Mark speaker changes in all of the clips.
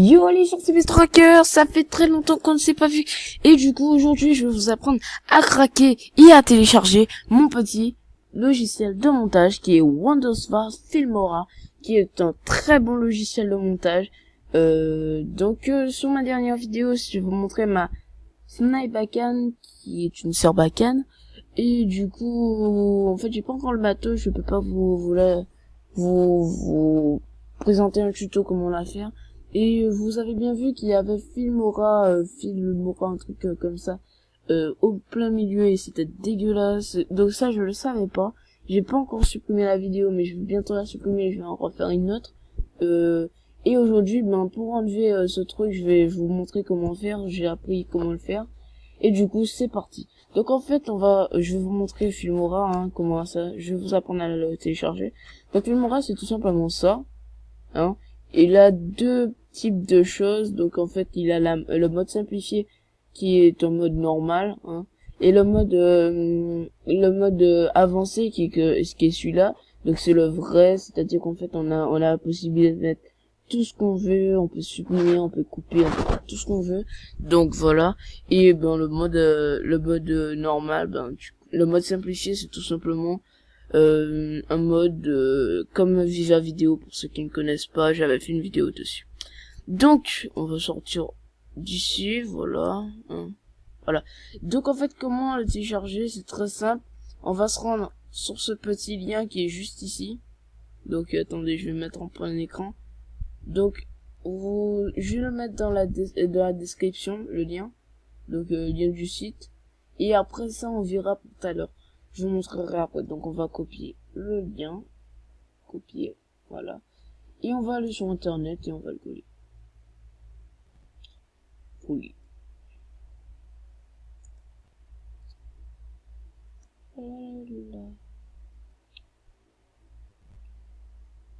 Speaker 1: Yo les gens, c'est Tracker, ça fait très longtemps qu'on ne s'est pas vu. Et du coup aujourd'hui je vais vous apprendre à craquer et à télécharger mon petit logiciel de montage qui est Windows Filmora, qui est un très bon logiciel de montage. Sur ma dernière vidéo, je vais vous montrer ma Snapbacan qui est une Sarbacane. Et du coup, en fait j'ai pas encore le matos, je peux pas vous présenter un tuto comment la faire. Et vous avez bien vu qu'il y avait Filmora, un truc comme ça, au plein milieu, et c'était dégueulasse. Donc ça, je le savais pas. J'ai pas encore supprimé la vidéo, mais je vais bientôt la supprimer, je vais en refaire une autre. Et aujourd'hui, pour enlever ce truc, je vais vous montrer comment faire. J'ai appris comment le faire. Et du coup, c'est parti. Donc en fait, je vais vous montrer Filmora, comment ça, je vais vous apprendre à le télécharger. Donc Filmora, c'est tout simplement ça, Il a deux types de choses. Donc en fait, il a le mode simplifié qui est en mode normal, et le mode avancé qui est celui-là. Donc c'est le vrai, c'est-à-dire qu'en fait on a la possibilité de mettre tout ce qu'on veut, on peut supprimer, on peut couper, on peut faire tout ce qu'on veut. Donc voilà. Et le mode normal, le mode simplifié, c'est tout simplement un mode comme Viva Vidéo. Pour ceux qui ne connaissent pas, j'avais fait une vidéo dessus. Donc on va sortir d'ici, voilà. Voilà. Donc en fait, comment le télécharger? C'est très simple. On va se rendre sur ce petit lien qui est juste ici. Donc attendez, je vais mettre en plein écran. Donc je vais le mettre dans la description, le lien. Donc lien du site. Et après ça, on verra pour tout à l'heure. Je vous montrerai après. Donc on va copier le lien. Copier, voilà. Et on va aller sur internet et on va le coller. Coller.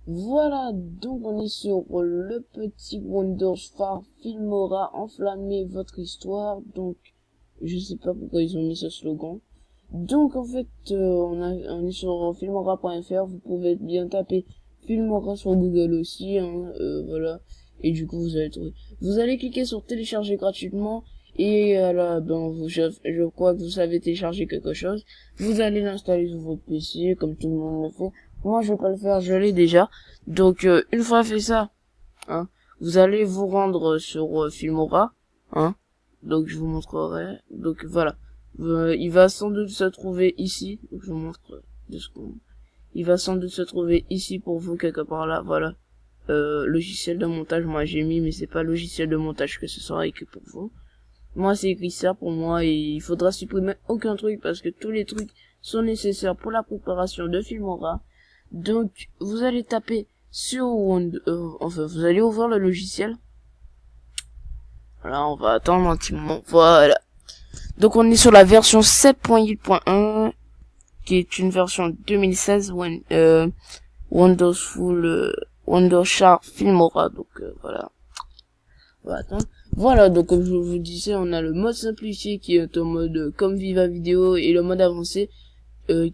Speaker 1: Voilà, donc on est sur le petit Windows Filmora, enflammez votre histoire. Donc je sais pas pourquoi ils ont mis ce slogan. Donc en fait on est sur filmora.fr. vous pouvez bien taper Filmora sur Google aussi, voilà, et du coup vous allez trouver. Vous allez cliquer sur télécharger gratuitement, et là je crois que vous savez télécharger quelque chose. Vous allez l'installer sur votre PC comme tout le monde le fait. Moi je vais pas le faire, je l'ai déjà. Donc une fois fait ça, vous allez vous rendre sur Filmora, donc je vous montrerai. Donc voilà, il va sans doute se trouver ici. Donc je vous montre 2 secondes. Il va sans doute se trouver ici pour vous, quelque part là, voilà. Logiciel de montage, moi j'ai mis, mais c'est pas logiciel de montage que ce sera écrit pour vous. Moi c'est écrit ça pour moi, et il faudra supprimer aucun truc parce que tous les trucs sont nécessaires pour la préparation de Filmora. Donc vous allez taper sur vous allez ouvrir le logiciel. Voilà, on va attendre un petit moment. Voilà. Donc on est sur la version 7.8.1 qui est une version 2016 Windows Windows Sharp Filmora. Donc voilà. On va attendre. Voilà, donc comme je vous disais, on a le mode simplifié qui est en mode comme Viva Vidéo, et le mode avancé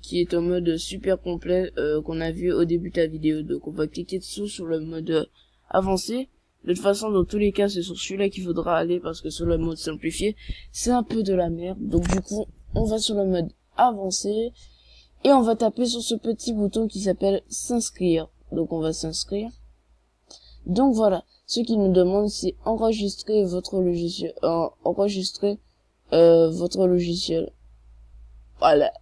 Speaker 1: qui est en mode super complet qu'on a vu au début de la vidéo. Donc on va cliquer dessous sur le mode avancé. De toute façon, dans tous les cas, c'est sur celui-là qu'il faudra aller, parce que sur le mode simplifié, c'est un peu de la merde. Donc du coup, on va sur le mode avancé, et on va taper sur ce petit bouton qui s'appelle s'inscrire. Donc on va s'inscrire. Donc voilà, ce qu'il nous demande, c'est enregistrer votre logiciel. Votre logiciel. Voilà.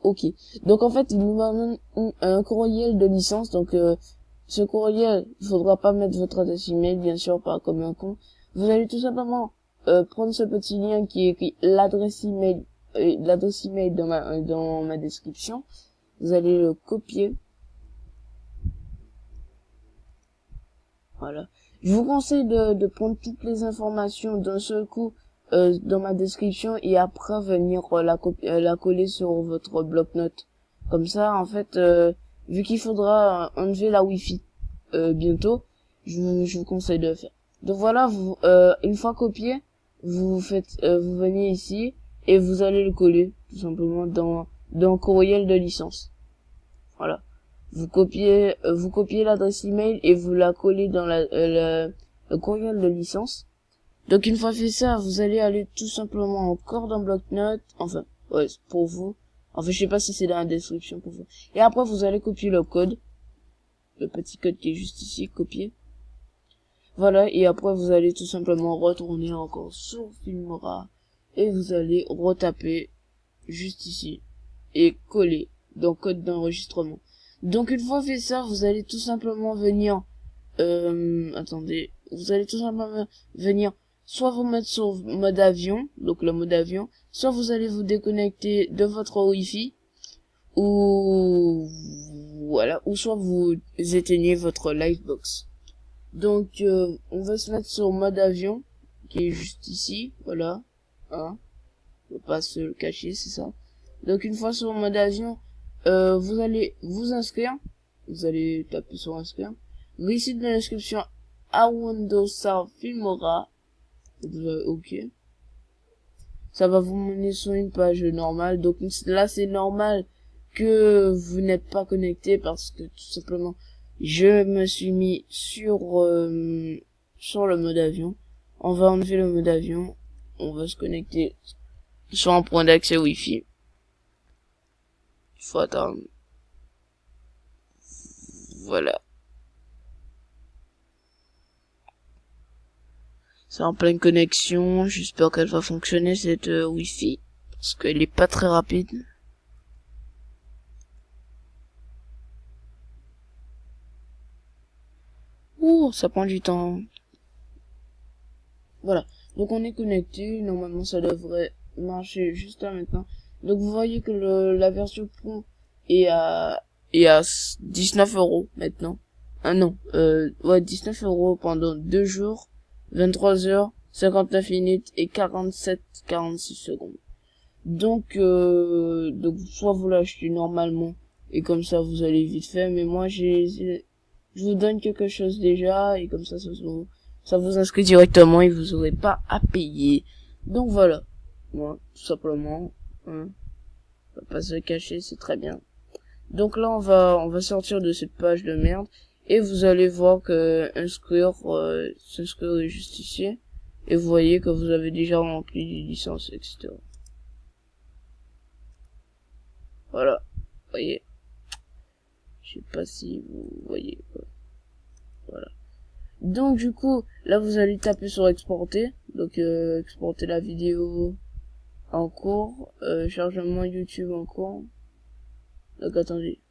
Speaker 1: Ok. Donc en fait, il nous demande un courriel de licence. Donc ce courriel, il faudra pas mettre votre adresse email, bien sûr, pas comme un con. Vous allez tout simplement prendre ce petit lien qui est écrit l'adresse email dans ma description. Vous allez le copier. Voilà. Je vous conseille de prendre toutes les informations d'un seul coup dans ma description, et après venir la coller sur votre bloc-notes. Comme ça, en fait, vu qu'il faudra enlever la Wi-Fi bientôt, je vous conseille de le faire. Donc voilà, une fois copié, vous venez ici et vous allez le coller tout simplement dans courriel de licence. Voilà. Vous copiez l'adresse email et vous la collez dans le courriel de licence. Donc une fois fait ça, vous allez aller tout simplement encore dans bloc-notes, enfin, ouais, c'est pour vous. Enfin, je sais pas si c'est dans la description pour vous. Et après, vous allez copier le code, le petit code qui est juste ici, copier. Voilà, et après, vous allez tout simplement retourner encore sur Filmora, et vous allez retaper juste ici, et coller dans code d'enregistrement. Donc une fois fait ça, vous allez tout simplement venir, attendez, vous allez tout simplement venir soit vous mettre sur mode avion, donc le mode avion, soit vous allez vous déconnecter de votre Wi-Fi, ou voilà, ou soit vous éteignez votre Livebox. Donc on va se mettre sur mode avion, qui est juste ici, voilà, hein, faut pas se le cacher, c'est ça. Donc une fois sur mode avion, vous allez vous inscrire, vous allez taper sur inscrire, réussite de l'inscription à Windows Filmora, ok, ça va vous mener sur une page normale. Donc là c'est normal que vous n'êtes pas connecté parce que tout simplement je me suis mis sur sur le mode avion. On va enlever le mode avion, on va se connecter sur un point d'accès Wi-Fi. Il faut attendre. Voilà. C'est en pleine connexion. J'espère qu'elle va fonctionner cette Wi-Fi. Parce qu'elle est pas très rapide. Ouh, ça prend du temps. Voilà. Donc on est connecté. Normalement ça devrait marcher juste là maintenant. Donc vous voyez que la version Pro est à 19 € maintenant. Ah non, ouais, 19 € pendant 2 jours, 23 heures, 59 minutes et 46 secondes. Donc soit vous l'achetez normalement et comme ça vous allez vite fait, mais moi je vous donne quelque chose déjà et comme ça ça vous inscrit directement et vous aurez pas à payer. Donc voilà, moi tout simplement, hein, on va pas se cacher, c'est très bien. Donc là on va sortir de cette page de merde et vous allez voir que s'inscrire est juste ici et vous voyez que vous avez déjà rempli les licences, etc. Voilà, vous voyez, je sais pas si vous voyez, voilà. Donc du coup là vous allez taper sur exporter, donc exporter la vidéo en cours, chargement YouTube en cours. Donc attendez,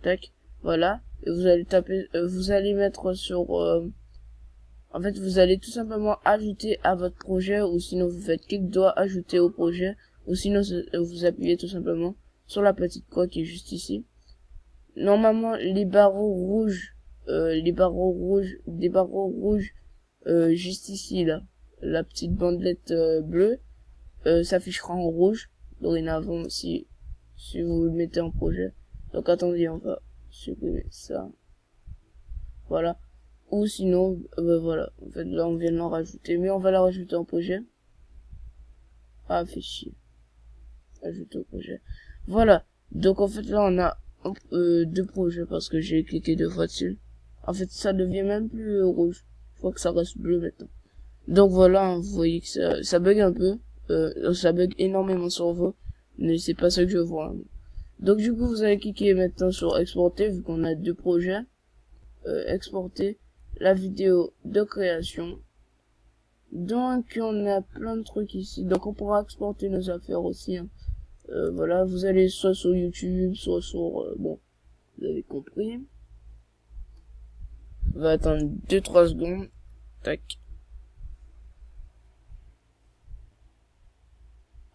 Speaker 1: tac, voilà, et vous allez taper, vous allez mettre sur en fait vous allez tout simplement ajouter à votre projet, ou sinon vous faites clic droit ajouter au projet, ou sinon vous appuyez tout simplement sur la petite croix qui est juste ici. Normalement les barreaux rouges, des barreaux rouges juste ici là, la petite bandelette bleue s'affichera en rouge dorénavant si vous le mettez en projet. Donc attendez, on va supprimer ça, voilà, ou sinon voilà, en fait là on vient de l'en rajouter, mais on va la rajouter en projet. Ah, fait chier, ajouter au projet, voilà. Donc en fait là on a deux projets parce que j'ai cliqué 2 fois dessus. En fait ça devient même plus rouge, je crois que ça reste bleu maintenant. Donc voilà, hein, vous voyez que ça bug un peu, ça bug énormément sur vous, mais c'est pas ça que je vois, hein. Donc du coup vous allez cliquer maintenant sur exporter, vu qu'on a deux projets, exporter la vidéo de création. Donc on a plein de trucs ici, donc on pourra exporter nos affaires aussi, hein. Voilà, vous allez soit sur YouTube, soit sur bon, vous avez compris. On va attendre 2-3 secondes, tac.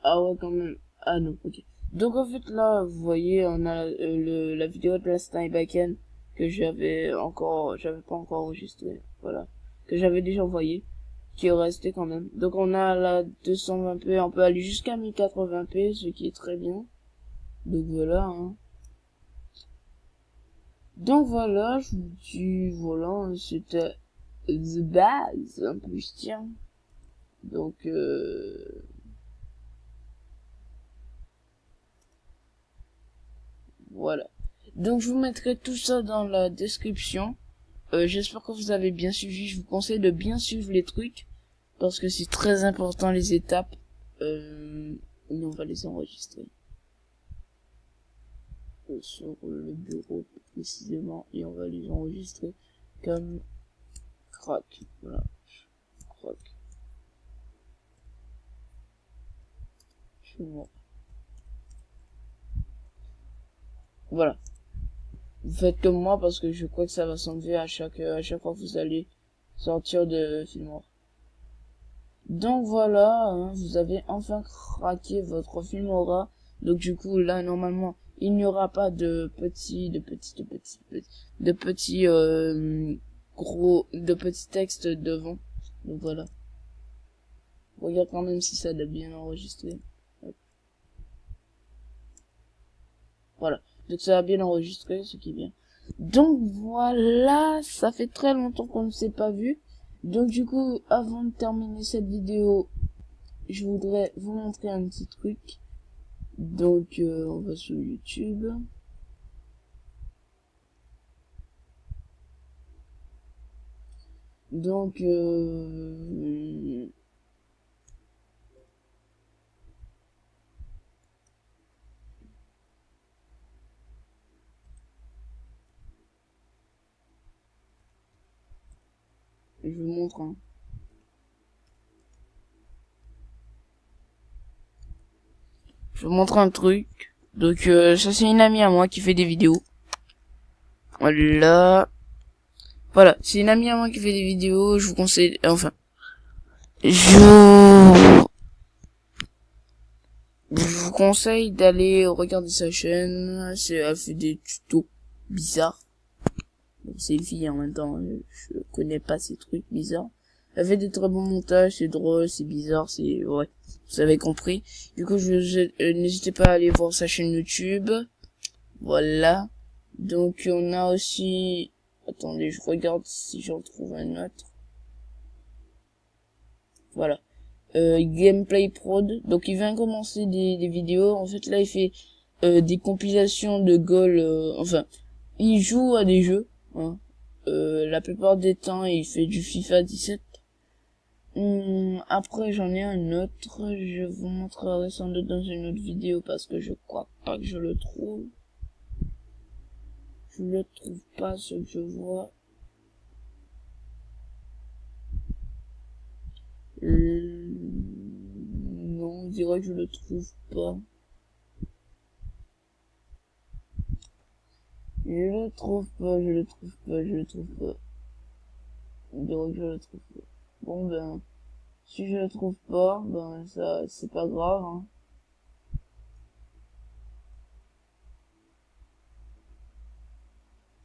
Speaker 1: Ah ouais, quand même, ah non, ok. Donc en fait là vous voyez on a la vidéo de Last Night Backend que j'avais pas encore enregistré, voilà, que j'avais déjà envoyé, qui est resté quand même. Donc on a la 220p, on peut aller jusqu'à 1080p, ce qui est très bien. Donc voilà, hein. Donc voilà, je vous dis, voilà, hein, c'était the base, un peu je tiens. Donc voilà. Donc je vous mettrai tout ça dans la description. j'espère que vous avez bien suivi. Je vous conseille de bien suivre les trucs parce que c'est très important les étapes. Et on va les enregistrer sur le bureau précisément et on va les enregistrer comme crack. Voilà, crack. Voilà. Vous faites comme moi parce que je crois que ça va s'enlever à chaque fois que vous allez sortir de Filmora. Donc voilà, hein, vous avez enfin craqué votre Filmora. Donc du coup là normalement il n'y aura pas de petits textes devant. Donc voilà. Regarde quand même si ça a bien enregistré. Voilà. Donc ça a bien enregistré, ce qui est bien. Donc voilà, ça fait très longtemps qu'on ne s'est pas vu. Donc du coup, avant de terminer cette vidéo, je voudrais vous montrer un petit truc. Donc on va sur YouTube. Donc je vous montre. Hein. Je vous montre un truc. Donc ça c'est une amie à moi qui fait des vidéos. Voilà. Voilà, c'est une amie à moi qui fait des vidéos, je vous conseille, enfin, je vous conseille d'aller regarder sa chaîne, elle fait des tutos bizarres. C'est une fille en même temps, je connais pas ces trucs bizarres. Elle fait des très bons montages, c'est drôle, c'est bizarre, c'est, ouais, vous avez compris. Du coup, n'hésitez pas à aller voir sa chaîne YouTube. Voilà. Donc, on a aussi, attendez, je regarde si j'en trouve un autre. Voilà. Gameplay Prod. Donc, il vient commencer des vidéos. En fait, là, il fait des compilations de goals. Enfin, il joue à des jeux. Hein. La plupart des temps, il fait du FIFA 17. Après, j'en ai un autre. Je vous montrerai sans doute dans une autre vidéo parce que je crois pas que je le trouve. Je le trouve pas, ce que je vois. Non, on dirait que je le trouve pas. Je le trouve pas. On dirait que je le trouve pas. Bon ben, si je le trouve pas, ben ça, c'est pas grave, hein.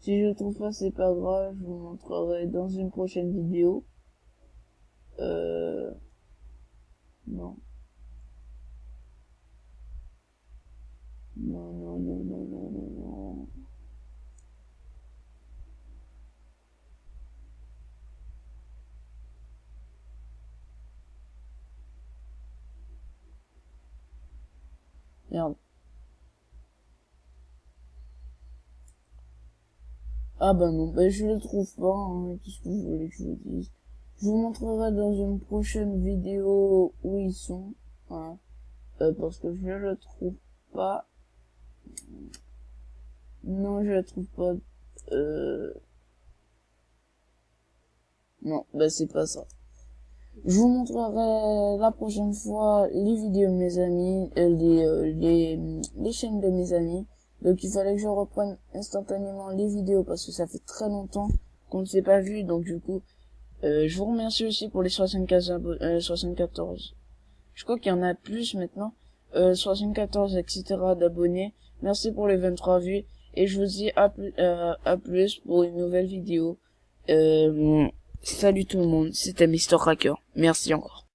Speaker 1: Si je le trouve pas, c'est pas grave, je vous montrerai dans une prochaine vidéo. Non. Non. Merde. Ah bah non, bah je le trouve pas, hein. Qu'est-ce que vous voulez que je vous dise? Je vous montrerai dans une prochaine vidéo où ils sont, hein. Parce que je le trouve pas. Non, je le trouve pas. Non, bah c'est pas ça. Je vous montrerai la prochaine fois les vidéos de mes amis, les chaînes de mes amis. Donc il fallait que je reprenne instantanément les vidéos parce que ça fait très longtemps qu'on ne s'est pas vu. Donc du coup, je vous remercie aussi pour les 74. Je crois qu'il y en a plus maintenant. 74, etc. d'abonnés. Merci pour les 23 vues. Et je vous dis à plus pour une nouvelle vidéo. Salut tout le monde, c'était Mr. Hacker. Merci encore.